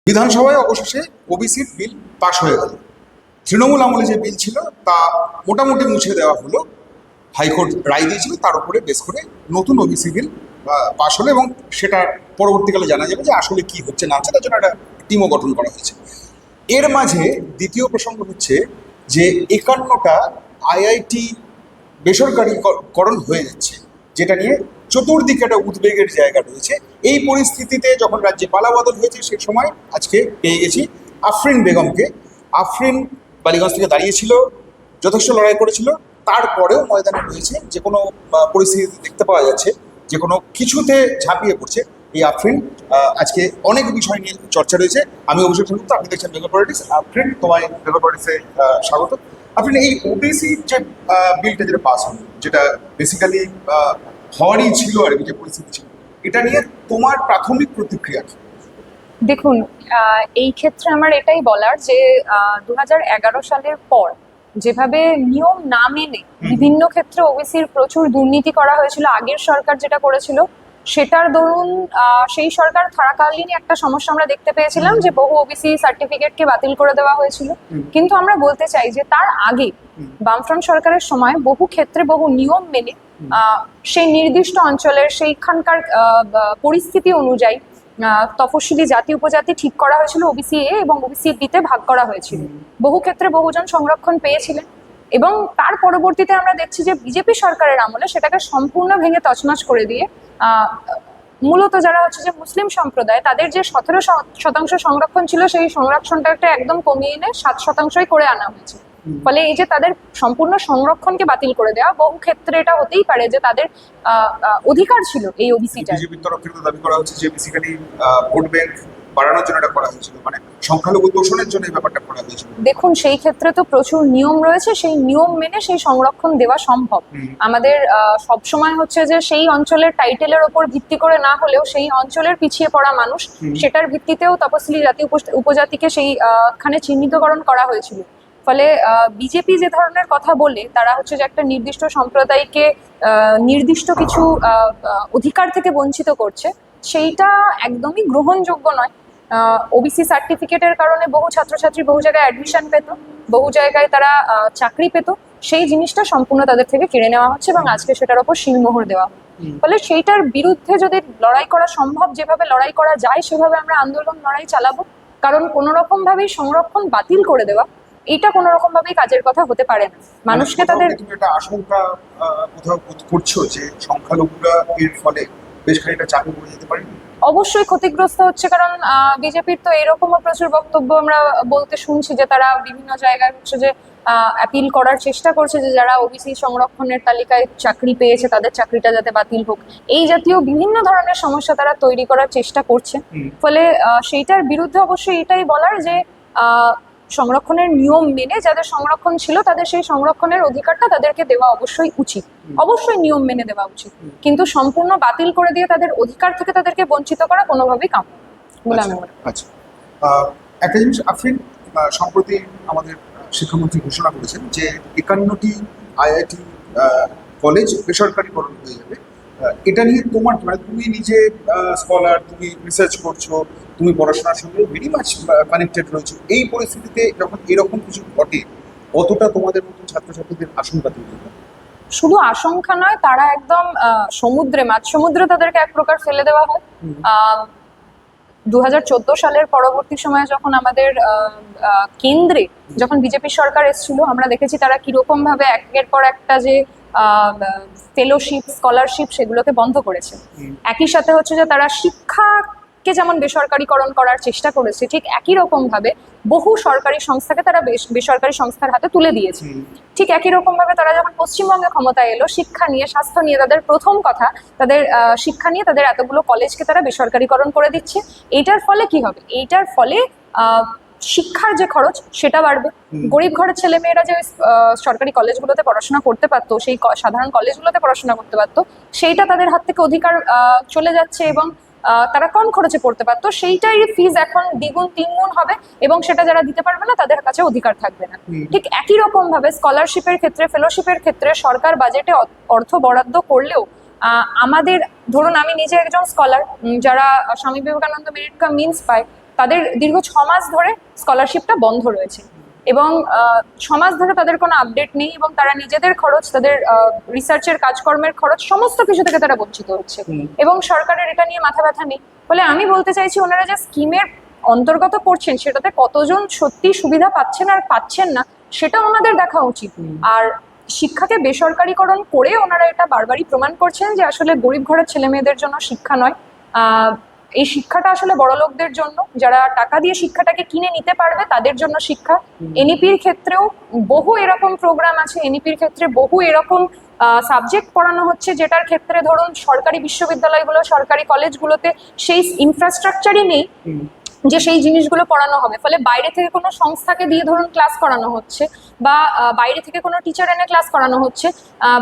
বিধানসভায় অবশেষে ওবিসির বিল পাশ হয়ে গেল। তৃণমূল আমলে যে বিল ছিল তা মোটামুটি মুছে দেওয়া হলো, হাইকোর্ট রায় দিয়েছিল, তার উপরে বেস করে নতুন ওবিসি বিল পাশ হলো এবং সেটা পরবর্তীকালে জানা যাবে যে আসলে কি হচ্ছে না হচ্ছে, তার জন্য একটা টিমও গঠন করা হয়েছে। এর মাঝে দ্বিতীয় প্রসঙ্গ হচ্ছে যে 51টা আইআইটি বেসরকারিকরণ হয়ে যাচ্ছে, যেটা নিয়ে চতুর্দিকে একটা উদ্বেগের জায়গা রয়েছে। এই পরিস্থিতিতে যখন রাজ্যে পালাবদল হয়েছে সেই সময় আজকে পেয়ে গেছি আফরিন বেগমকে। আফরিন বালিগঞ্জ থেকে দাঁড়িয়েছিল, যথেষ্ট লড়াই করেছিল, তারপরেও ময়দানে রয়েছে, যে কোনো পরিস্থিতিতে দেখতে পাওয়া যাচ্ছে যে কোনো কিছুতে ঝাঁপিয়ে পড়ছে এই আফরিন। আজকে অনেক বিষয় নিয়ে চর্চা রয়েছে। আমি অভিষেক সেনগুপ্ত, আপনি দেখছেন বেঙ্গল পলিটিক্স। আফরিন, তোমায় বেঙ্গল পলিটিক্সে স্বাগত। আপনি এই ওবিসি যে বিলটা যেটা পাস হলো, যেটা বেসিক্যালি হওয়ারই ছিল আর কি, যে পরিস্থিতি ছিল, এটা নিয়ে তোমার প্রাথমিক প্রতিক্রিয়া কি? দেখুন, এই ক্ষেত্রে আমার এটাই বলার যে 2011 সালের পর যেভাবে নিয়ম না মেনে বিভিন্ন ক্ষেত্রে ওবিসির প্রচুর দুর্নীতি করা হয়েছিল, আগের সরকার যেটা করেছিল সেটার দরুন সেই সরকার থাকাকালীনই একটা সমস্যা আমরা দেখতে পেয়েছিলাম যে বহু ওবিসি সার্টিফিকেটকে বাতিল করে দেওয়া হয়েছিল। কিন্তু আমরা বলতে চাই যে তার আগে বামফ্রন্ট সরকারের সময় বহু ক্ষেত্রে বহু নিয়ম মেনে সেই নির্দিষ্ট অঞ্চলের সেইখানকার পরিস্থিতি অনুযায়ী তফসিলি জাতি উপজাতি ঠিক করা হয়েছিল, ওবিসি এ এবং ওবিসি বি তে ভাগ করা হয়েছিল। বহু ক্ষেত্রে বহুজন সংরক্ষণ পেয়েছিলেন এবং তার পরবর্তীতে আমরা দেখছি যে বিজেপি সরকারের আমলে সেটাকে সম্পূর্ণ ভেঙে তছনছ করে দিয়ে মূলত যারা হচ্ছে যে মুসলিম সম্প্রদায়, তাদের যে 17% সংরক্ষণ ছিল সেই সংরক্ষণটাকে একদম কমিয়ে এনে 7%ই করে আনা হয়েছে। ফলে এই যে তাদের সম্পূর্ণ সংরক্ষণকে বাতিল করে দেওয়া, বহু ক্ষেত্রে এটা হতেই পারে যে তাদের অধিকার ছিল এই ওবিসিটা। বিজেপির তরফ থেকে দাবি করা হচ্ছে যে বেসিক্যালি ভোট ব্যাংক বাড়ানোর জন্য এটা করা হয়েছিল, মানে সংখ্যালঘু দূষণের জন্য এই ব্যাপারটা করা হয়েছিল। দেখুন, সেই ক্ষেত্রে তো প্রচুর নিয়ম রয়েছে, সেই নিয়ম মেনে সেই সংরক্ষণ দেওয়া সম্ভব। আমাদের সবসময় হচ্ছে যে সেই অঞ্চলের টাইটেলের ওপর ভিত্তি করে না হলেও সেই অঞ্চলের পিছিয়ে পড়া মানুষ, সেটার ভিত্তিতেও তপশিলি জাতি উপজাতিকে সেইখানে চিহ্নিতকরণ করা হয়েছিল। ফলে বিজেপি যে ধরনের কথা বলে তারা হচ্ছে যে একটা নির্দিষ্ট সম্প্রদায়কে নির্দিষ্ট কিছু অধিকার থেকে বঞ্চিত করছে, সেইটা একদমই গ্রহণযোগ্য নয়। ওবিসি সার্টিফিকেটের কারণে বহু ছাত্রছাত্রী বহু জায়গায় অ্যাডমিশন পেত, বহু জায়গায় তারা চাকরি পেত, সেই জিনিসটা সম্পূর্ণ তাদের থেকে কেড়ে নেওয়া হচ্ছে এবং আজকে সেটার ওপর শিলমোহর দেওয়া হয়। ফলে সেইটার বিরুদ্ধে যদি লড়াই করা সম্ভব, যেভাবে লড়াই করা যায় সেভাবে আমরা আন্দোলন লড়াই চালাবো। কারণ কোনো রকম ভাবেই সংরক্ষণ বাতিল করে দেওয়া, এটা কোনো রকম ভাবেই কাজের কথা হতে পারে না। মানুষকে তাদের একটা আশঙ্কা কোথাও করছো যে সংখ্যালঘুরা এর ফলে বেশ খানিকটা চাপে পড়ে যেতে পারে? অবশ্যই ক্ষতিগ্রস্ত হচ্ছে, কারণ বিজেপির তো এরকমও প্রচুর বক্তব্য আমরা বলতে শুনছি যে তারা বিভিন্ন জায়গায় হচ্ছে যে অ্যাপিল করার চেষ্টা করছে যে যারা ওবিসি সংরক্ষণের তালিকায় চাকরি পেয়েছে তাদের চাকরিটা যাতে বাতিল হোক, এই জাতীয় বিভিন্ন ধরনের সমস্যা তারা তৈরি করার চেষ্টা করছে। ফলে সেইটার বিরুদ্ধে অবশ্যই এটাই বলার যে সংরক্ষণের নিয়ম মেনে যাদের সংরক্ষণ ছিল তাদের সেই সংরক্ষণের অধিকারটা তাদেরকে দেওয়া অবশ্যই উচিত, অবশ্যই নিয়ম মেনে দেওয়া উচিত। কিন্তু সম্পূর্ণ বাতিল করে দিয়ে তাদের অধিকার থেকে তাদেরকে বঞ্চিত করা কোনোভাবেই কাম্য বলে আমি মনে করি। আচ্ছা, একটা জিনিস আফরিন, সম্প্রতি আমাদের শিক্ষামন্ত্রী ঘোষণা করেছেন যে 51টি আইআইটি কলেজ বেসরকারিকরণ হয়ে যাবে। এটা নিয়ে তোমার, মানে তুমি নিজে স্কলার, তুমি রিসার্চ করছো, তুমি পড়াশোনার সঙ্গে ভেরি মাচ কানেক্টেড রয়েছে, এই পরিস্থিতিতে যখন এরকম কিছু ঘটে কতটা তোমাদের মতন ছাত্রছাত্রীদের আশঙ্কা তৈরি হয়? শুধু আশঙ্কা নয়, তারা একদম সমুদ্রে, মাঝ সমুদ্রে তাদেরকে এক প্রকার ফেলে দেওয়া হয়। 2014 সালের পরবর্তী সময়ে যখন আমাদের কেন্দ্রে যখন বিজেপি সরকার এসেছিল, আমরা দেখেছি তারা কিরকম ভাবে একের পর একটা যে ফেলোশিপ, স্কলারশিপ, সেগুলোকে বন্ধ করেছে। একই সাথে হচ্ছে যে তারা শিক্ষাকে যেমন বেসরকারিকরণ করার চেষ্টা করেছে, ঠিক একই রকম ভাবে বহু সরকারি সংস্থাকে তারা বেসরকারি সংস্থার হাতে তুলে দিয়েছে। ঠিক একই রকম ভাবে তারা যখন পশ্চিমবঙ্গে ক্ষমতায় এলো, শিক্ষা নিয়ে, স্বাস্থ্য নিয়ে তাদের প্রথম কথা, তাদের শিক্ষা নিয়ে তাদের এতগুলো কলেজকে তারা বেসরকারিকরণ করে দিচ্ছে। এইটার ফলে কি হবে? এইটার ফলে শিক্ষার যে খরচ সেটা বাড়বে। গরিব ঘরের ছেলেমেয়েরা যে সরকারি কলেজগুলোতে পড়াশোনা করতে পারতো, সেই সাধারণ কলেজগুলোতে পড়াশোনা করতে পারতো, সেইটা তাদের হাত থেকে অধিকার চলে যাচ্ছে এবং তারা কম খরচে পড়তে পারতো, সেইটাই ফিজ এখন দ্বিগুণ তিনগুণ হবে এবং সেটা যারা দিতে পারবে না তাদের কাছে অধিকার থাকবে না। ঠিক একই রকম ভাবে স্কলারশিপের ক্ষেত্রে, ফেলোশিপের ক্ষেত্রে সরকার বাজেটে অর্থ বরাদ্দ করলেও আমাদের, ধরুন আমি নিজে একজন স্কলার, যারা Swami Vivekananda merit cum means পায়, তাদের দীর্ঘ 6 মাস ধরে স্কলারশিপটা বন্ধ রয়েছে এবং 6 মাস ধরে তাদের কোনো আপডেট নেই এবং তারা নিজেদের খরচ, তাদের রিসার্চের কাজকর্মের খরচ, সমস্ত কিছু থেকে তারা বঞ্চিত হচ্ছে এবং সরকারের এটা নিয়ে মাথা ব্যথা নেই। ফলে আমি বলতে চাইছি, ওনারা যে স্কিমের অন্তর্গত করছেন সেটাতে কতজন সত্যি সুবিধা পাচ্ছেন আর পাচ্ছেন না সেটা ওনাদের দেখা উচিত। আর শিক্ষাকে বেসরকারীকরণ করে ওনারা এটা বারবারই প্রমাণ করছেন যে আসলে গরিব ঘরের ছেলে মেয়েদের জন্য শিক্ষা নয়, এই শিক্ষাটা আসলে বড়লোকদের জন্য, যারা টাকা দিয়ে শিক্ষাটাকে কিনে নিতে পারবে তাদের জন্য শিক্ষা। এনইপির ক্ষেত্রেও বহু এরকম প্রোগ্রাম আছে, এনইপির ক্ষেত্রে বহু এরকম সাবজেক্ট পড়ানো হচ্ছে যেটার ক্ষেত্রে ধরুন সরকারি বিশ্ববিদ্যালয়গুলো, সরকারি কলেজগুলোতে সেই ইনফ্রাস্ট্রাকচারই নেই যে সেই জিনিসগুলো পড়ানো হবে। ফলে বাইরে থেকে কোনো সংস্থাকে দিয়ে ধরুন ক্লাস করানো হচ্ছে বা বাইরে থেকে কোনো টিচার এনে ক্লাস করানো হচ্ছে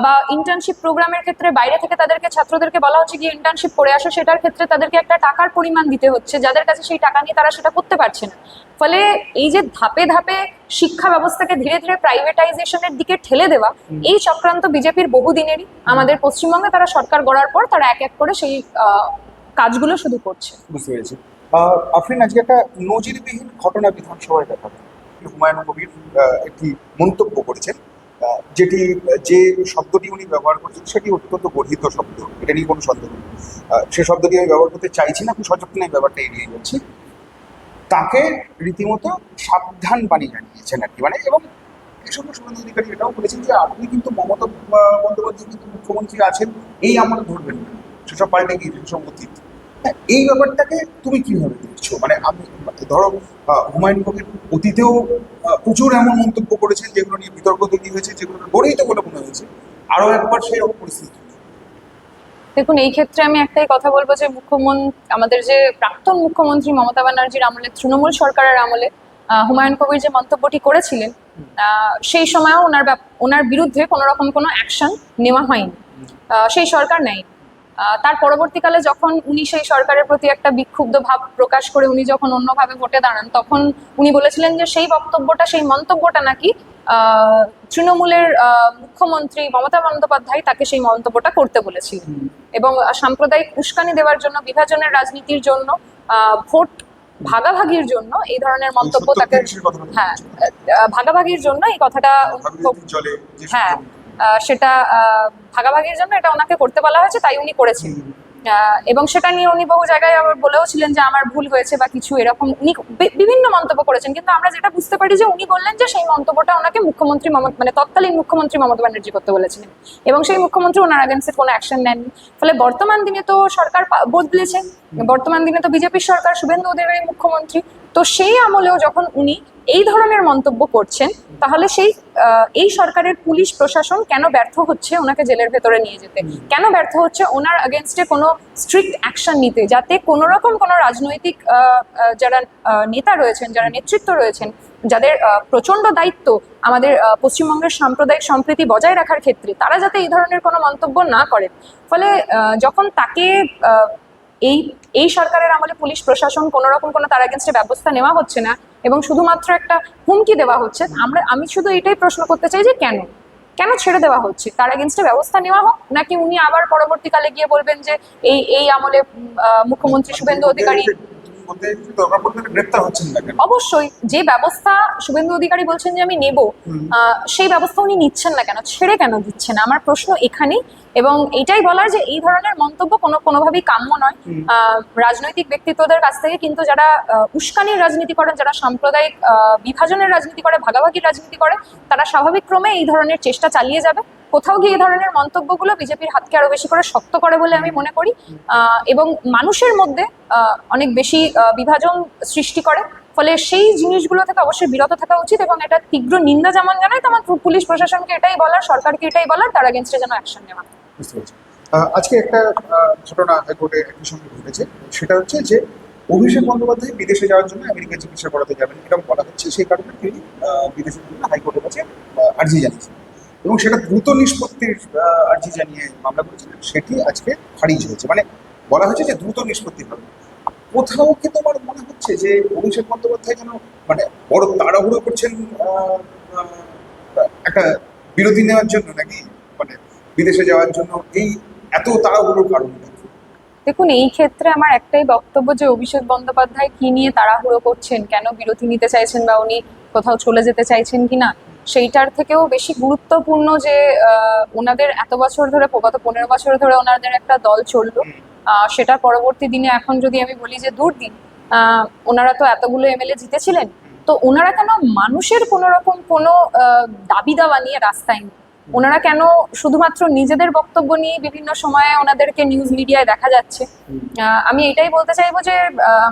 বা ইন্টার্নশিপ প্রোগ্রামের ক্ষেত্রে বাইরে থেকে তাদেরকে, ছাত্রদেরকে বলা হচ্ছে গিয়ে ইন্টার্নশিপ করে আসো, সেটার ক্ষেত্রে তাদেরকে একটা টাকার পরিমাণ দিতে হচ্ছে, যাদের কাছে সেই টাকা নিয়ে তারা সেটা করতে পারছে না। ফলে এই যে ধাপে ধাপে শিক্ষা ব্যবস্থাকে ধীরে ধীরে প্রাইভেটাইজেশনের দিকে ঠেলে দেওয়া, এই চক্রান্ত বিজেপির বহুদিনেরই। আমাদের পশ্চিমবঙ্গে তারা সরকার গড়ার পর তারা এক এক করে সেই কাজগুলো শুধু করছে। বুঝতে পেরেছি। আফরিন, আজকে একটা নজিরবিহীন ঘটনা বিধানসভায় দেখা গেল। হুমায়ুন কবির একটি মন্তব্য করেছেন, যে শব্দটি উনি ব্যবহার করেছেন সেটি অত্যন্ত গর্হিত শব্দ, এটা নিয়ে কোনো সন্দেহ নেই। সে শব্দটি আমি ব্যবহার করতে চাইছি না, খুব সযত্নে এই ব্যাপারটা এড়িয়ে যাচ্ছি। তাকে রীতিমতো সাবধান বাণী জানিয়েছেন আর কি, মানে, এবং এই সঙ্গে শুভেন্দু অধিকারী এটাও বলেছেন যে আপনি কিন্তু মমতা বন্দ্যোপাধ্যায় কিন্তু মুখ্যমন্ত্রী আছেন, এই আমরা ধরবেন না, সেসব পাল্টে গিয়ে সেসব অতীত। হ্যাঁ, এই ব্যাপারটাকে তুমি কিভাবে দেখছো? মানে আমি ধরো হুমায়ুন কবির অতীতেও প্রচুর এমন মন্তব্য করেছেন যেগুলো নিয়ে বিতর্ক তৈরি হয়েছে, যেগুলো গড়িত বলে মনে হয়েছে, আরো একবার সেই রকম পরিস্থিতি। দেখুন, এই ক্ষেত্রে আমি একটাই কথা বলবো যে আমাদের যে প্রাক্তন মুখ্যমন্ত্রী মমতা ব্যানার্জির আমলে, তৃণমূল সরকারের আমলে হুমায়ুন কবির যে মন্তব্যটি করেছিলেন, সেই সময়ও ওনার বিরুদ্ধে কোনো রকম কোনো অ্যাকশন নেওয়া হয়নি, সেই সরকার নেয়নি। তার পরবর্তীকালে যখন উনি সেই সরকারের প্রতি একটা বিক্ষুব্ধ ভাব প্রকাশ করে উনি যখন অন্যভাবে ভোটে দাঁড়ান, তখন উনি বলেছিলেন যে সেই মন্তব্যটা নাকি তৃণমূলের মুখ্যমন্ত্রী মমতা বন্দ্যোপাধ্যায় তাকে সেই মন্তব্যটা করতে বলেছিলেন এবং সাম্প্রদায়িক উস্কানি দেওয়ার জন্য, বিভাজনের রাজনীতির জন্য, ভোট ভাগাভাগির জন্য এই ধরনের মন্তব্য তাকে, হ্যাঁ, ভাগাভাগির জন্য এই কথাটা, হ্যাঁ, সেটা ভাগাভাগির জন্য এটা ওনাকে করতে বলা হয়েছে, তাই উনি করেছেন। এবং সেটা নিয়ে উনি বহু জায়গায় আবার বলেও ছিলেন যে আমার ভুল হয়েছে বা কিছু এরকম, উনি বিভিন্ন মন্তব্য করেছেন। কিন্তু আমরা যেটা বুঝতে পারি যে উনি বললেন যে সেই মন্তব্যটা ওনাকে মানে তৎকালীন মুখ্যমন্ত্রী মমতা ব্যানার্জি করতে বলেছিলেন এবং সেই মুখ্যমন্ত্রী ওনার এগেন্সে কোনো অ্যাকশন নেননি। ফলে বর্তমান দিনে তো সরকার বদলেছে, বর্তমান দিনে তো বিজেপির সরকার, শুভেন্দু অধিকারী মুখ্যমন্ত্রী। তো সেই আমলেও যখন উনি এই ধরনের মন্তব্য করছেন, তাহলে এই সরকারের পুলিশ প্রশাসন কেন ব্যর্থ হচ্ছে ওনাকে জেলের ভেতরে নিয়ে যেতে, কেন ব্যর্থ হচ্ছে ওনার এগেনস্টে কোনো স্ট্রিক্ট অ্যাকশন নিতে, যাতে কোনো রকম কোনো রাজনৈতিক যারা নেতা রয়েছেন, যারা নেতৃত্ব রয়েছেন, যাদের প্রচন্ড দায়িত্ব আমাদের পশ্চিমবঙ্গের সাম্প্রদায়িক সম্প্রীতি বজায় রাখার ক্ষেত্রে, তারা যাতে এই ধরনের কোনো মন্তব্য না করেন। ফলে যখন তাকে এই সরকারের আমলে পুলিশ প্রশাসন কোনো রকম কোনো তার এগেনস্টে ব্যবস্থা নেওয়া হচ্ছে না এবং শুধুমাত্র একটা হুমকি দেওয়া হচ্ছে, আমি শুধু এটাই প্রশ্ন করতে চাই যে কেন ছেড়ে দেওয়া হচ্ছে? তার এগেনস্টে ব্যবস্থা নেওয়া হোক, নাকি উনি আবার পরবর্তীকালে গিয়ে বলবেন যে এই আমলে মুখ্যমন্ত্রী শুভেন্দু অধিকারী অবশ্যই যে ব্যবস্থা শুভেন্দু অধিকারী বলছেন যে আমি নেব, সেই ব্যবস্থা উনি নিচ্ছেন না কেন, ছেড়ে কেন দিচ্ছেন? আমার প্রশ্ন এখানেই। এবং এটাই বলার যে এই ধরনের মন্তব্য কোনোভাবেই কাম্য নয় রাজনৈতিক ব্যক্তিত্বদের কাছ থেকে। কিন্তু যারা উস্কানির রাজনীতি করেন, যারা সাম্প্রদায়িক বিভাজনের রাজনীতি করে, ভাগাভাগির রাজনীতি করে, তারা স্বাভাবিক ক্রমে এই ধরনের চেষ্টা চালিয়ে যাবে। কোথাও গিয়ে এই ধরনের মন্তব্যগুলো বিজেপির হাতকে আরো বেশি করে শক্ত করে বলে আমি মনে করি এবং মানুষের মধ্যে অনেক বেশি বিভাজন সৃষ্টি করে। ফলে সেই জিনিসগুলো থেকে অবশ্যই বিরত থাকা উচিত এবং এটা তীব্র নিন্দা যেমন জানাই, তেমন পুলিশ প্রশাসনকে এটাই বলার, সরকারকে এটাই বলার, তার এগেনস্টে যেন অ্যাকশন নেওয়া। আজকে একটা ঘটনা হাইকোর্টে একই সঙ্গে ঘটেছে, সেটা হচ্ছে যে অভিষেক বন্দ্যোপাধ্যায় বিদেশে যাওয়ার জন্য, আমেরিকায় চিকিৎসা করাতে যাবেন এরকম বলা হচ্ছে, সেই কারণে তিনি বিদেশের জন্য হাইকোর্টের কাছে আর্জি জানিয়েছেন এবং সেটা দ্রুত নিষ্পত্তির আর্জি জানিয়ে মামলা করেছিলেন, সেটি আজকে খারিজ হয়েছে। মানে বলা হয়েছে যে দ্রুত নিষ্পত্তি হবে। কোথাও কি তোমার মনে হচ্ছে যে অভিষেক বন্দ্যোপাধ্যায় যেন মানে বড় তাড়াহুড়ো করছেন একটা বিরতি নেওয়ার জন্য, নাকি মানে বিদেশে যাওয়ার জন্য এই এত তাড়াহুড়োর কারণ? দেখুন, এই ক্ষেত্রে আমার একটাই বক্তব্য যে অভিষেক বন্দ্যোপাধ্যায় কি নিয়ে তাড়াহুড়ো করছেন, কেন বিরতি নিতে চাইছেন বা উনি কোথাও চলে যেতে চাইছেন কিনা, সেইটার থেকেও বেশি গুরুত্বপূর্ণ যে ওনাদের এত বছর ধরে, গত 15 বছর ধরে ওনাদের একটা দল চললো, সেটা পরবর্তী দিনে এখন যদি আমি বলি যে দুর্দিন, ওনারা তো এতগুলো এমএলএ জিতেছিলেন, তো ওনারা কেন মানুষের কোনো রকম কোনো দাবি দাওয়া নিয়ে রাস্তায় নেই? ওনারা কেন শুধুমাত্র নিজেদের বক্তব্য নিয়ে বিভিন্ন সময়ে ওনাদেরকে নিউজ মিডিয়ায় দেখা যাচ্ছে? আমি এটাই বলতে চাইবো যে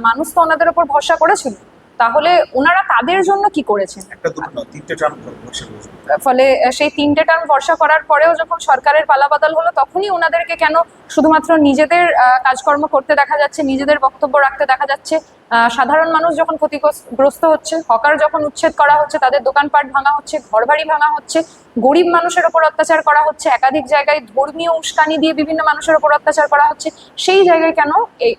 মানুষ তো ওনাদের উপর ভরসা করেছিল, তাহলে ওনারা তাদের জন্য কি করেছেন? একটা দুটো না, তিনটে টার্ম ভরসা করেছে। ফলে সেই 3টে টার্ম ভরসা করার পরেও যখন সরকারের পালাবদল হলো, তখনই ওনাদেরকে কেন শুধুমাত্র নিজেদের কাজকর্ম করতে দেখা যাচ্ছে, নিজেদের বক্তব্য রাখতে দেখা যাচ্ছে? সাধারণ মানুষ যখন ক্ষতিগ্রস্ত হচ্ছে, হকার যখন উচ্ছেদ করা হচ্ছে, তাদের দোকানপাট ভাঙা হচ্ছে, ঘরবাড়ি ভাঙা হচ্ছে, গরিব মানুষের ওপর অত্যাচার করা হচ্ছে, একাধিক জায়গায় ধর্মীয় উস্কানি দিয়ে বিভিন্ন মানুষের ওপর অত্যাচার করা হচ্ছে, সেই জায়গায় কেন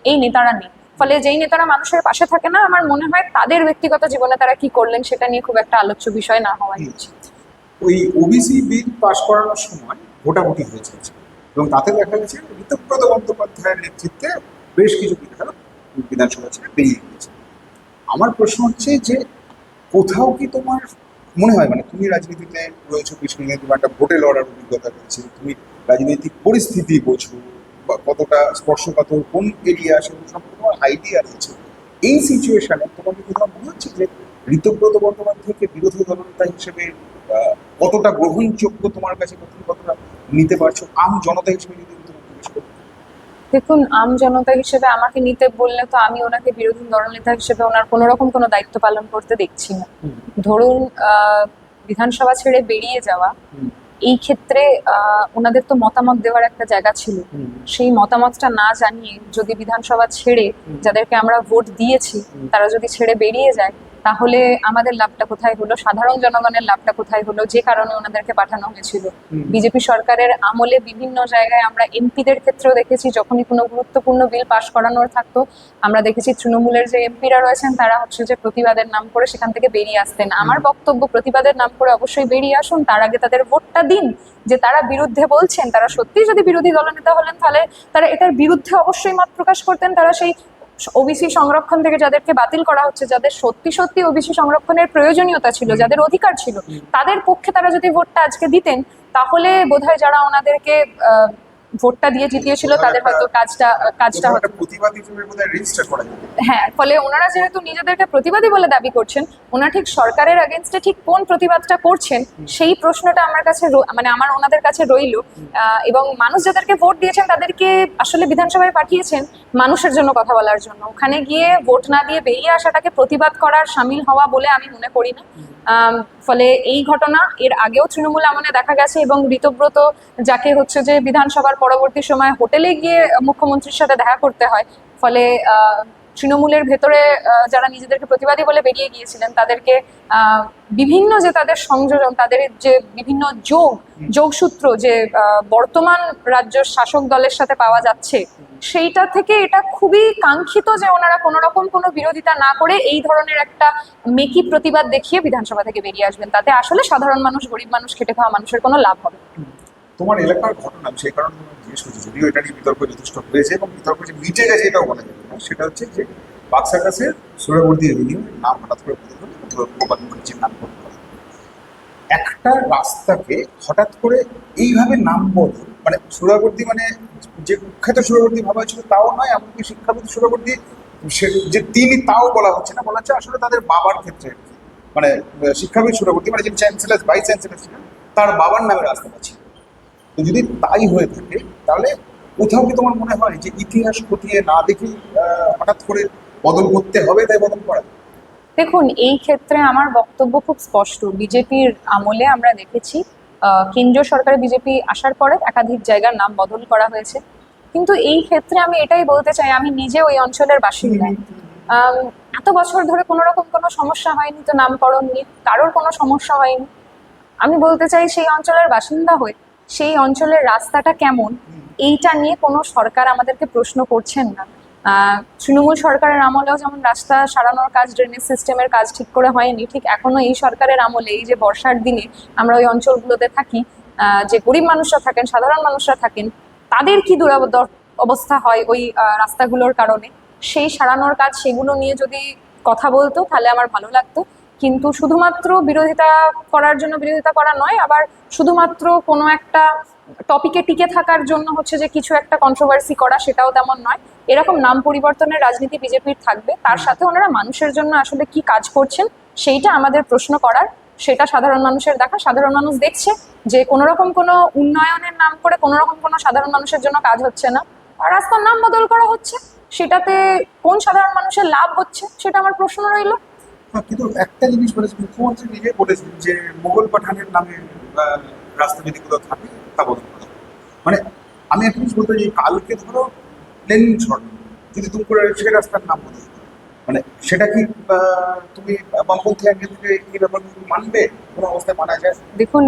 এই নেতারা নেই? ফলে যেই নেতারা মানুষের পাশে থাকে না, আমার মনে হয় তাদের ব্যক্তিগত জীবনে তারা কি করলেন সেটা নিয়ে খুব একটা আলোচ্য বিষয় না হওয়াই উচিত। ওই ওবিসি বিল পাশ করানোর সময় ভোটাভুটি হয়েছে এবং তাতে দেখা গেছে ঋতব্রত বন্দ্যোপাধ্যায়ের নেতৃত্বে বেশ কিছু বিধায়ক বিধানসভা ছেড়ে বেরিয়ে গিয়েছে। আমার প্রশ্ন হচ্ছে যে কোথাও কি তোমার মনে হয়, মানে তুমি রাজনীতিতে রয়েছো কৃষ্ণগঞ্জে, তোমার একটা ভোটে লড়ার অভিজ্ঞতা রয়েছে, তুমি রাজনৈতিক পরিস্থিতি বোঝো বা কতটা স্পর্শকাতর কোন এরিয়া সেগুলো সম্পর্কে তোমার আইডিয়া রয়েছে, এই সিচুয়েশনে তোমার কি কোথাও মনে হচ্ছে যে ঋতব্রত বন্দ্যোপাধ্যায়কে বিরোধী দলনেতা হিসেবে কতটা গ্রহণযোগ্য তোমার কাছে, কতটা নিতে পারছো আম জনতা হিসেবে যদি তুমি জিজ্ঞেস করো? দেখুন, আম জনতা হিসেবে আমাকে নিতে বললে তো আমি ওনাকে বিরোধী দলনেতা হিসেবে ওনার কোনো রকম কোনো দায়িত্ব পালন করতে দেখছি না। ধরুন, বিধানসভা ছেড়ে বেরিয়ে যাওয়া, এই ক্ষেত্রে ওনাদের তো মতামত দেওয়ার একটা জায়গা ছিল। সেই মতামতটা না জানিয়ে যদি বিধানসভা ছেড়ে, যাদেরকে আমরা ভোট দিয়েছি, তারা যদি ছেড়ে বেরিয়ে যায়, তাহলে আমাদের লাভটা কোথায় হলো? সাধারণ জনগণের লাভটা কোথায় হলো? যে কারণে ওনাদেরকে পাঠানো হয়েছিল। বিজেপি সরকারের আমলে বিভিন্ন জায়গায় আমরা এমপিদের ক্ষেত্রেও দেখেছি, যখনই কোনো গুরুত্বপূর্ণ বিল পাশ করানোর থাকতো, আমরা দেখেছি তৃণমূলের যে এমপিরা রয়েছেন তারা হচ্ছে যে প্রতিবাদের নাম করে সেখান থেকে বেরিয়ে আসতেন। আমার বক্তব্য, প্রতিবাদের নাম করে অবশ্যই বেরিয়ে আসুন, তার আগে তাদের ভোটটা দিন। যে তারা বিরুদ্ধে বলছেন, তারা সত্যি যদি বিরোধী দলনেতা হলেন, তাহলে তারা এটার বিরুদ্ধে অবশ্যই মত প্রকাশ করতেন। তারা সেই ওবিসি সংরক্ষণ থেকে যাদেরকে বাতিল করা হচ্ছে, যাদের সত্যি সত্যি ওবিসি সংরক্ষণের প্রয়োজনীয়তা ছিল, যাদের অধিকার ছিল, তাদের পক্ষে তারা যদি ভোটটা আজকে দিতেন, তাহলে বোধহয় যারা ওনাদেরকে ভোটটা দিয়ে জিতিয়েছিল তাদের হয়তো কাজটা হতো। প্রতিবাদী হিসেবে বোধহয় রেজিস্টার করা যাবে। হ্যাঁ, ফলে ওনারা যেহেতু নিজেদেরকে প্রতিবাদী বলে দাবি করছেন, ওনারা ঠিক সরকারের এগেনস্টে ঠিক কোন প্রতিবাদটা করছেন সেই প্রশ্নটা আমার কাছে মানে আমার ওনাদের কাছে রইল। এবং মানুষ যাদেরকে ভোট দিয়েছেন তাদেরকে আসলে বিধানসভায় পাঠিয়েছেন মানুষের জন্য কথা বলার জন্য। ওখানে গিয়ে ভোট না দিয়ে বেরিয়ে আসাটাকে প্রতিবাদ করার সামিল হওয়া বলে আমি মনে করি না। ফলে এই ঘটনা এর আগেও তৃণমূল আমলে দেখা গেছে, এবং ঋতব্রত যাকে হচ্ছে যে বিধানসভার পরবর্তী সময় হোটেলে গিয়ে মুখ্যমন্ত্রীর সাথে দেখা করতে হয়, ফলে তৃণমূলের ভেতরে যারা নিজেদেরকে প্রতিবাদী বলে বেরিয়ে গিয়েছিলেন তাদেরকে বিভিন্ন যে তাদের সংযোজন, তাদের যে বিভিন্ন যোগসূত্র যে বর্তমান রাজ্য শাসক দলের সাথে পাওয়া যাচ্ছে, সেইটা থেকে এটা খুবই কাঙ্ক্ষিত যে ওনারা কোনো রকম কোনো বিরোধিতা না করে এই ধরনের একটা মেকি প্রতিবাদ দেখিয়ে বিধানসভা থেকে বেরিয়ে আসবেন। তাতে আসলে সাধারণ মানুষ, গরিব মানুষ, খেটে খাওয়া মানুষের কোনো লাভ হবে। তোমার এলাকার ঘটনা, সেই কারণে জিজ্ঞেস করছি, যদিও এটা নিয়ে বিতর্ক যথেষ্ট হয়েছে এবং বিতর্ক যে মিটে গেছে এটাও বলা যাবে না। সেটা হচ্ছে যে বাক্সাকাশের সুরাবর্দী এভিনিউ নাম হঠাৎ করে বদল হলো, গোপাল মুখার্জির নাম বদল করা। একটা রাস্তাকে হঠাৎ করে এইভাবে নাম বদল, মানে সুরাবর্দী মানে যে কুখ্যাত সুরাবর্দী ভাবা হয়েছিল তাও নয়, এমনকি শিক্ষাবিদ সুরাবর্দী যে তিনি তাও বলা হচ্ছে না, বলা হচ্ছে আসলে তাদের বাবার ক্ষেত্রে আর কি। মানে শিক্ষাবিদ সুরাবর্দী মানে যিনি চ্যান্সেলার, ভাইস চ্যান্সেলার ছিলেন, তার বাবার নামে রাস্তাটা ছিল। তো যদি তাই হয়ে থাকে, তাহলে কোথাও কি তোমার মনে হয় যে ইতিহাস খতিয়ে না দেখে হঠাৎ করে বদল করতে হবে, তাই বদল করা? দেখুন, এই ক্ষেত্রে আমার বক্তব্য খুব স্পষ্ট। বিজেপির আমলে আমরা দেখেছি কেন্দ্রীয় সরকারে বিজেপি আসার পরে একাধিক জায়গার নাম বদল করা হয়েছে, কিন্তু এই ক্ষেত্রে আমি এটাই বলতে চাই, আমি নিজে ওই অঞ্চলের বাসিন্দা। এত বছর ধরে কোনো রকম কোনো সমস্যা হয়নি, তো নামকরণ নিয়ে কারোর কোনো সমস্যা হয়নি। আমি বলতে চাই, সেই অঞ্চলের বাসিন্দা হয়ে সেই অঞ্চলের রাস্তাটা কেমন, এইটা নিয়ে কোনো সরকার আমাদেরকে প্রশ্ন করছেন না। তৃণমূল সরকারের আমলেও যেমন রাস্তা সারানোর কাজ, ড্রেনেজ সিস্টেমের কাজ ঠিক করে হয়নি, ঠিক এখনো এই সরকারের আমলে এই যে বর্ষার দিনে আমরা ওই অঞ্চলগুলোতে থাকি, যে গরিব মানুষরা থাকেন, সাধারণ মানুষরা থাকেন, তাদের কি অবস্থা হয় ওই রাস্তাগুলোর কারণে, সেই সারানোর কাজ, সেগুলো নিয়ে যদি কথা বলতো তাহলে আমার ভালো লাগতো। কিন্তু শুধুমাত্র বিরোধিতা করার জন্য বিরোধিতা করা নয়, আবার শুধুমাত্র কোনো একটা টপিকে টিকে থাকার জন্য হচ্ছে যে কিছু একটা কন্ট্রোভার্সি করা, সেটাও তেমন নয়। এরকম নাম পরিবর্তনের রাজনীতি বিজেপির থাকবে, তার সাথে ওনারা মানুষের জন্য আসলে কি কাজ করছেন সেইটা আমাদের প্রশ্ন করার, সেটা সাধারণ মানুষের দেখা। সাধারণ মানুষ দেখছে যে কোনো রকম কোনো উন্নয়নের নাম করে কোনো রকম কোনো সাধারণ মানুষের জন্য কাজ হচ্ছে না, আর রাস্তার নাম বদল করা হচ্ছে, সেটাতে কোন সাধারণ মানুষের লাভ হচ্ছে সেটা আমার প্রশ্ন রইলো। কিন্তু একটা জিনিস বলেছেন, মুখ্যমন্ত্রী নিজে বলেছেন যে মোগল পাঠানের নামে রাস্তা যদি কোথাও থাকে তা বদল করা হবে। মানে আমি একটা জিনিস বলতে চাই, কালকে ধরো প্লেন ঝড়, যদি তুমি করে সেই রাস্তার নাম বদল করো, মানে সেটা কি তুমি বামপন্থী অ্যাঙ্গেল থেকে এই ব্যাপার মানবে? কোনো অবস্থায় মানা যায়? দেখুন,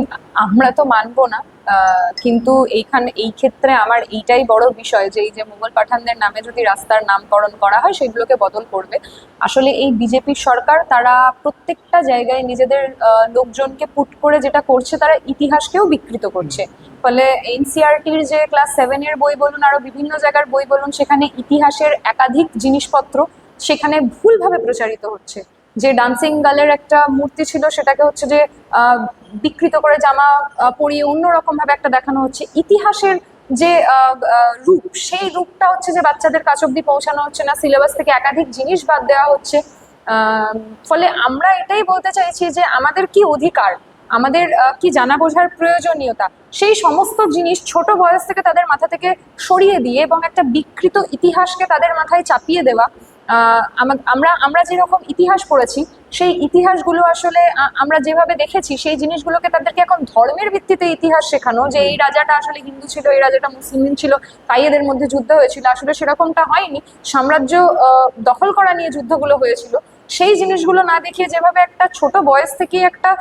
আমরা তো মানবো না, কিন্তু এই ক্ষেত্রে আমার এইটাই বড় বিষয় যে এই যে মুঘল পাঠানদের নামে যদি রাস্তার নামকরণ করা হয় সেগুলোকে বদল করবে। আসলে এই বিজেপি সরকার তারা প্রত্যেকটা জায়গায় নিজেদের লোকজনকে পুট করে যেটা করছে, তারা ইতিহাসকেও বিকৃত করছে। ফলে এনসিইআরটির যে ক্লাস 7-এর বই বলুন, আরো বিভিন্ন জায়গার বই বলুন, সেখানে ইতিহাসের একাধিক জিনিসপত্র সেখানে ভুলভাবে প্রচারিত হচ্ছে। যে ডান্সিং গার্লের একটা মূর্তি ছিল, সেটাকে হচ্ছে যে বিকৃত করে জামা পরিয়ে অন্যরকম ভাবে একটা দেখানো হচ্ছে। ইতিহাসের যে রূপ, সেই রূপটা হচ্ছে যে বাচ্চাদের কাছ অব্দি পৌঁছানো হচ্ছে না, সিলেবাস থেকে একাধিক জিনিস বাদ দেওয়া হচ্ছে। ফলে আমরা এটাই বলতে চাইছি যে আমাদের কি অধিকার, আমাদের কি জানা বোঝার প্রয়োজনীয়তা, সেই সমস্ত জিনিস ছোট বয়স থেকে তাদের মাথা থেকে সরিয়ে দিয়ে এবং একটা বিকৃত ইতিহাসকে তাদের মাথায় চাপিয়ে দেওয়া। আমরা আমরা যেরকম ইতিহাস পড়েছি, সেই ইতিহাসগুলো আসলে আমরা যেভাবে দেখেছি, সেই জিনিসগুলোকে তাদেরকে এখন ধর্মের ভিত্তিতে ইতিহাস শেখানো, যে এই রাজাটা আসলে হিন্দু ছিল, এই রাজাটা মুসলিম ছিল, তাই এদের মধ্যে যুদ্ধ হয়েছিল। আসলে সেরকমটা হয়নি, সাম্রাজ্য দখল করা নিয়ে যুদ্ধগুলো হয়েছিল। সেই জিনিসগুলো না দেখিয়ে যেভাবে একটা ছোট বয়স থেকে একটা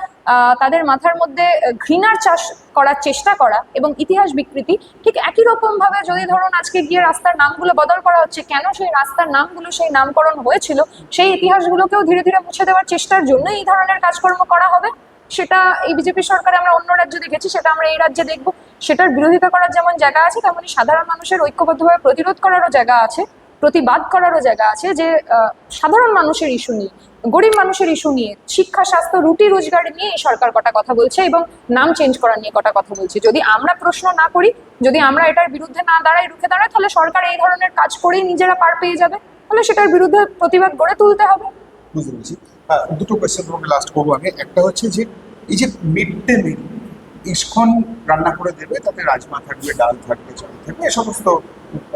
তাদের মাথার মধ্যে ঘৃণার চাষ করার চেষ্টা করা এবং ইতিহাস বিকৃতি, ঠিক একই রকম ভাবে যদি ধরুন আজকে গিয়ে রাস্তার নামগুলো বদল করা হচ্ছে, কেন সেই রাস্তার নামগুলো সেই নামকরণ হয়েছিল সেই ইতিহাসগুলোকেও ধীরে ধীরে মুছে দেওয়ার চেষ্টার জন্য এই ধরনের কাজকর্ম করা হবে। সেটা এই বিজেপি সরকারে আমরা অন্য রাজ্যে দেখেছি, সেটা আমরা এই রাজ্যে দেখবো। সেটার বিরোধিতা করার যেমন জায়গা আছে, তেমনি সাধারণ মানুষের ঐক্যবদ্ধভাবে প্রতিরোধ করারও জায়গা আছে, প্রতিবাদ করারও জায়গা আছে। যে সাধারণ মানুষের ইস্যু নিয়ে, গরিব মানুষের ইস্যু নিয়ে, শিক্ষা, স্বাস্থ্য, রুটি রোজগার নিয়ে এই সরকার কটা কথা বলছে এবং নাম চেঞ্জ করা নিয়ে কটা কথা বলছে। যদি আমরা প্রশ্ন না করি, যদি আমরা এটার বিরুদ্ধে না দাঁড়াই, রুখে দাঁড়াই, তাহলে সরকার এই ধরনের কাজ করেই নিজেরা পার পেয়ে যাবে। তাহলে সেটার বিরুদ্ধে প্রতিবাদ গড়ে তুলতে হবে। বুঝতে পেরেছি। দুটো কোয়েশ্চেন তোমাকে লাস্ট করবো আমি। একটা হচ্ছে যে এই যে মিড ডে মিল ইস্কন রান্না করে দেবে, তাতে রাজমা থাকবে, ডাল থাকবে, চাল থাকবে, এ সমস্ত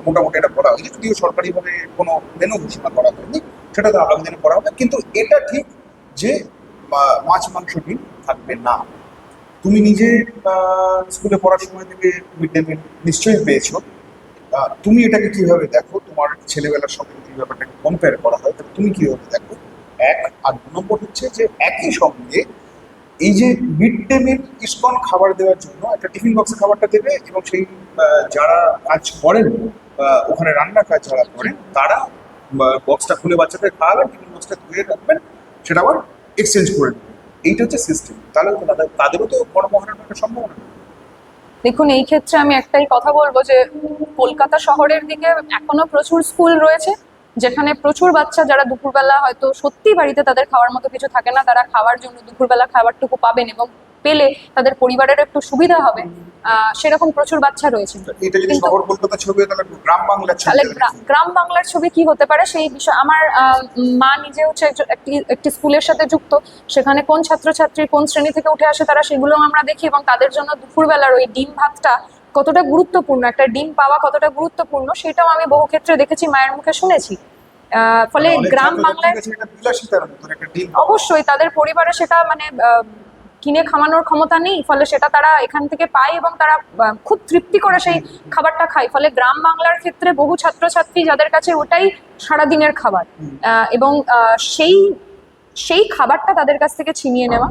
মোটামুটি এটা করা হয়েছে, যদিও সরকারিভাবে কোনো মেনু ঘোষণা করা হয়নি, সেটা তো আগামী দিনে করা হবে। কিন্তু এটা ঠিক যে মাছ মাংস ডিম থাকবে না। তুমি নিজে স্কুলে পড়ার সময় থেকে মিড ডে মিল নিশ্চয়ই পেয়েছো। তুমি এটাকে কিভাবে দেখো? তোমার ছেলেবেলার সঙ্গে যদি ব্যাপারটাকে কম্পেয়ার করা হয় তাহলে তুমি কিভাবে দেখো? এক। আর 2 নম্বর হচ্ছে যে একই সঙ্গে এই যে মিড ডে মিল ইস্কন খাবার দেওয়ার জন্য একটা টিফিন বক্সে খাবারটা দেবে, এবং সেই যারা কাজ করেন, ওখানে রান্নার কাজ যারা করেন, তারা বক্সটা খুলে বাচ্চাদের খাওয়াবেন, টিফিন বক্সটা ধুয়ে রাখবেন, সেটা আবার এক্সচেঞ্জ করে নেবেন। এইটা হচ্ছে সিস্টেম। তাহলে তাদেরও তো কর্মহারানোর একটা সম্ভাবনা। দেখুন, এই ক্ষেত্রে আমি একটাই কথা বলবো যে কলকাতা শহরের দিকে এখনো প্রচুর স্কুল রয়েছে যেখানে প্রচুর বাচ্চা, যারা দুপুরবেলা হয়তো সত্যি বাড়িতে তাদের খাওয়ার মতো কিছু থাকে না, তারা খাওয়ার জন্য দুপুরবেলা খাবারটুকু পাবেন এবং পেলে তাদের পরিবারের একটু সুবিধা হবে, সেরকম প্রচুর বাচ্চা রয়েছে। এটা যদি শহর কলকাতা ছবি, তাহলে গ্রাম বাংলার ছবি, তাহলে গ্রাম বাংলার ছবি কি হতে পারে সেই বিষয়। আমার মা নিজে হচ্ছে একটি স্কুলের সাথে যুক্ত, সেখানে কোন ছাত্রছাত্রী কোন শ্রেণী থেকে উঠে আসে তারা সেগুলো আমরা দেখি, এবং তাদের জন্য দুপুরবেলার ওই ডিম ভাতটা কতটা গুরুত্বপূর্ণ, একটা ডিম পাওয়া কতটা গুরুত্বপূর্ণ, সেটাও আমি বহু ক্ষেত্রে দেখেছি, মায়ের মুখে শুনেছি। ফলে গ্রাম বাংলায় অবশ্যই তাদের পরিবারে সেটা মানে কিনে খাওয়ানোর ক্ষমতা নেই, ফলে সেটা তারা এখান থেকে পায় এবং তারা খুব তৃপ্তি করে সেই খাবারটা খায়। ফলে গ্রাম বাংলার ক্ষেত্রে বহু ছাত্রছাত্রী যাদের কাছে ওটাই সারাদিনের খাবার, এবং সেই খাবারটা তাদের কাছ থেকে ছিনিয়ে নেওয়া।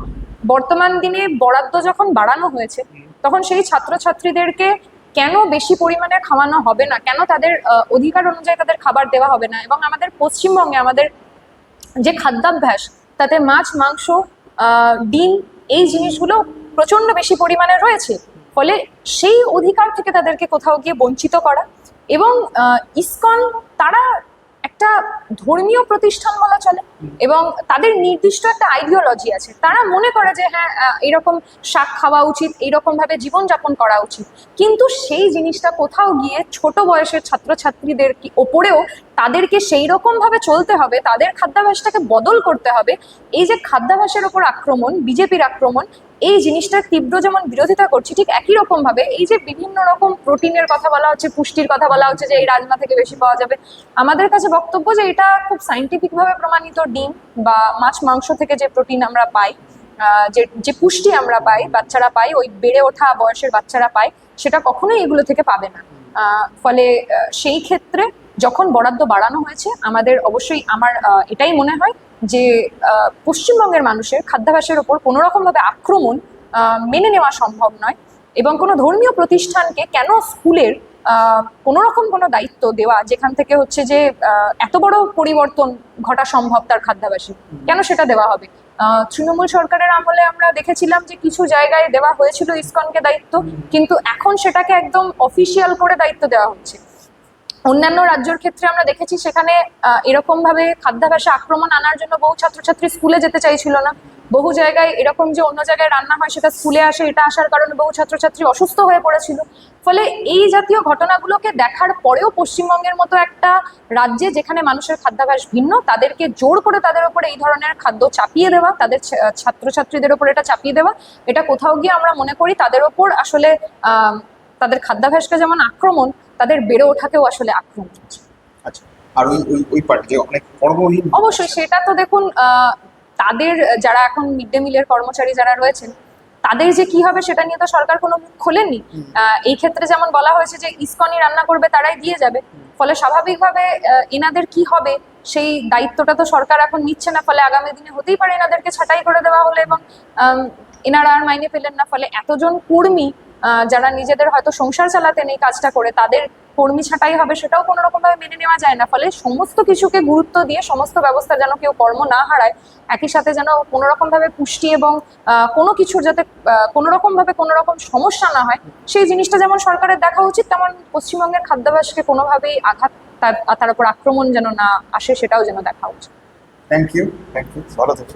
বর্তমান দিনে বরাদ্দ যখন বাড়ানো হয়েছে, তখন সেই ছাত্রছাত্রীদেরকে কেন বেশি পরিমাণে খাওয়ানো হবে না, কেন তাদের অধিকার অনুযায়ী তাদের খাবার দেওয়া হবে না? এবং আমাদের পশ্চিমবঙ্গে আমাদের যে খাদ্যাভ্যাস, তাতে মাছ, মাংস, ডিম, এই জিনিসগুলো প্রচন্ড বেশি পরিমাণে রয়েছে। ফলে সেই অধিকার থেকে তাদেরকে কোথাও গিয়ে বঞ্চিত করা, এবং ইসকন তারা একটা ধর্মীয় প্রতিষ্ঠান বলা চলে এবং তাদের নির্দিষ্ট একটা আইডিওলজি আছে। তারা মনে করে যে হ্যাঁ এরকম শাক খাওয়া উচিত, এইরকম ভাবে জীবনযাপন করা উচিত, কিন্তু সেই জিনিসটা কোথাও গিয়ে ছোট বয়সের ছাত্রছাত্রীদের ওপরেও তাদেরকে সেই রকম ভাবে চলতে হবে, তাদের খাদ্যাভ্যাসটাকে বদল করতে হবে। এই যে খাদ্যাভ্যাসের ওপর আক্রমণ, বিজেপির আক্রমণ, এই জিনিসটার তীব্র যেমন বিরোধিতা করছি, ঠিক একই রকম ভাবে এই যে বিভিন্ন রকম প্রোটিনের কথা বলা হচ্ছে, পুষ্টির কথা বলা হচ্ছে যে এই রাজমা থেকে বেশি পাওয়া যাবে, আমাদের কাছে বক্তব্য যে এটা খুব সাইন্টিফিক ভাবে প্রমাণিত। ডিম বা মাছ মাংস থেকে যে প্রোটিন আমরা পাই, যে পুষ্টি আমরা পাই, বাচ্চারা পাই, ওই বেড়ে ওঠা বয়সের বাচ্চারা পায়, সেটা কখনোই এগুলো থেকে পাবে না। ফলে সেই ক্ষেত্রে যখন বরাদ্দ বাড়ানো হয়েছে, আমাদের অবশ্যই আমার এটাই মনে হয় যে পশ্চিমবঙ্গের মানুষের খাদ্যাভ্যাসের ওপর কোনো রকম ভাবে আক্রমণ মেনে নেওয়া সম্ভব নয়, এবং কোনো ধর্মীয় প্রতিষ্ঠানকে কেন স্কুলের কোনো রকম কোনো দায়িত্ব দেওয়া, যেখান থেকে হচ্ছে যে এত বড় পরিবর্তন ঘটা সম্ভব তার খাদ্যাভ্যাসে, কেন সেটা দেওয়া হবে? তৃণমূল সরকারের আমলে আমরা দেখেছিলাম যে কিছু জায়গায় দেওয়া হয়েছিল ইসকনকে দায়িত্ব, কিন্তু এখন সেটাকে একদম অফিসিয়াল করে দায়িত্ব দেওয়া হচ্ছে। অন্যান্য রাজ্যের ক্ষেত্রে আমরা দেখেছি সেখানে এরকম ভাবে খাদ্যাভ্যাসে আক্রমণ আনার জন্য বহু ছাত্রছাত্রী স্কুলে যেতে চাইছিল না। বহু জায়গায় এরকম যে অন্য জায়গায় রান্না হয় সেটা স্কুলে আসে, এটা আসার কারণে বহু ছাত্রছাত্রী অসুস্থ হয়ে পড়েছিল। ফলে এই জাতীয় ঘটনাগুলোকে দেখার পরেও পশ্চিমবঙ্গের মতো একটা রাজ্যে যেখানে মানুষের খাদ্যাভ্যাস ভিন্ন, তাদেরকে জোর করে তাদের উপরে এই ধরনের খাদ্য চাপিয়ে দেওয়া, তাদের ছাত্রছাত্রীদের উপর এটা চাপিয়ে দেওয়া, এটা কোথাও গিয়ে আমরা মনে করি তাদের ওপর আসলে তাদের খাদ্যাভ্যাসকে যেমন আক্রমণ, তাদের বেড়ে ওঠাকেও আসলে আক্রমণ। আচ্ছা, আর ওই ওই ওই পার্টি যে অনেক কর্মহীন, অবশ্যই সেটা তো দেখুন, তাদের যারা এখন মিড ডে মিলের কর্মচারী যারা রয়েছেন, তাদের যে কি হবে সেটা নিয়ে তো সরকার কোনো মুখ খোলেননি। এই ক্ষেত্রে যেমন বলা হয়েছে যে ইসকনই রান্না করবে, তারাই দিয়ে যাবে, ফলে স্বাভাবিকভাবে এনাদের কি হবে সেই দায়িত্বটা তো সরকার এখন নিচ্ছে না। ফলে আগামী দিনে হতেই পারে এনাদেরকে ছাঁটাই করে দেওয়া হলো এবং এনারা আর মাইনে পেলেন না। ফলে এতজন কর্মী যারা নিজেদের হয়তো সংসার চালাতেন এই কাজটা করে, তাদের কর্মী ছাঁটাই হবে, সেটাও কোনো রকম ভাবে মেনে নেওয়া যায় না। ফলে সমস্ত কিছুকে গুরুত্ব দিয়ে সমস্ত ব্যবস্থা যেন কেউ কর্ম না হারায়, একই সাথে যেন কোনো রকম ভাবে পুষ্টি এবং কোনো কিছুর যাতে কোনো রকম ভাবে কোনো রকম সমস্যা না হয়, সেই জিনিসটা যেমন সরকারের দেখা উচিত, তেমন পশ্চিমবঙ্গের খাদ্যাভ্যাসকে কোনোভাবেই আঘাত তার উপর আক্রমণ যেন না আসে, সেটাও যেন দেখা উচিত। থ্যাংক ইউ, ভালো থেকো।